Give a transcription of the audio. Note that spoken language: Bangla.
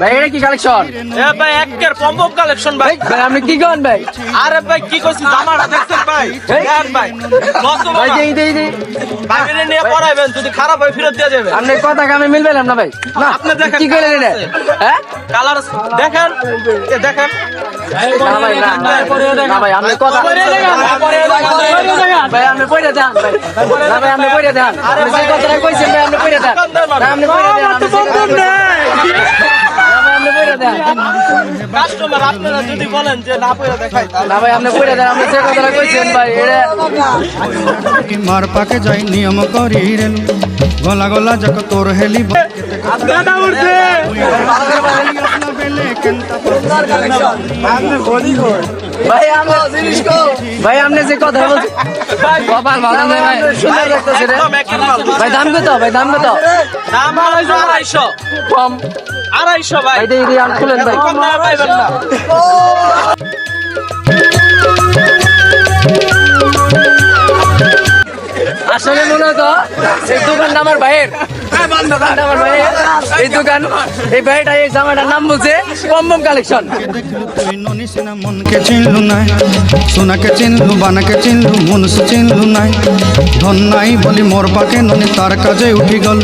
ভাই এটা কি কালেকশন? এ ভাই একের পম্পম কালেকশন ভাই। ভাই আপনি কি করেন ভাই? আরে ভাই কি কইছি জামাটা দেখছেন ভাই? দেন ভাই। লস তো ভাই বাবা। দেই ভাই মেনে নিয়ে পড়াইবেন, যদি খারাপ হয় ফেরত দিয়ে যাবে। আপনি কথা কামে মিলবেন না ভাই। না আপনি দেখেন কি কইলেন এটা? হ্যাঁ কালার দেখেন, এ দেখেন। না ভাই না না ভাই আপনি কথা ভাই আপনি পয়সা দেন ভাই। না ভাই আপনি পয়সা দেন। আপনি যে কথাটা কইছেন ভাই আপনি পয়সা দেন। না আপনি পয়সা দেন। আপনি পয়সা দেন। কাস্টমার আপনারা যদি বলেন যে না পয়সা দেখাই তাহলে না ভাই আপনি পয়সা দেন। আপনি যে কথাটা কইছেন ভাই এটা মার পাকে যাই নিয়ম করি রেলু গলা গলা যাক তোর হেলি দাদা উঠছে। ভাই আমরা জিনিস কো ভাই আপনি যে কথা বলছেন কপাল ভালো না ভাই সুন্দর লাগতেছে রে একদম একের মাল। ভাই দাম কত ভাই দাম কত দাম হলো 250 কম 250 ভাই। ভাই দেই আন খুলেন ভাই কম দামে পাইবেন না। আসলে মূলত এই দোকানটা আমার ভাইয়ের দোকানটা আমার ভাইয়ের এই দোকান এই ভাইটা এই জামাটার নাম বলছে পম্পম কালেকশন দেখলু তুই ননি সিনা মনকে চিনলু নাই সোনাকে চিনলু বানাকে চিনলু মনুষ চিনলু নাই ধন নাই বলি মোর পাকে ননি তার কাজে উঠি গল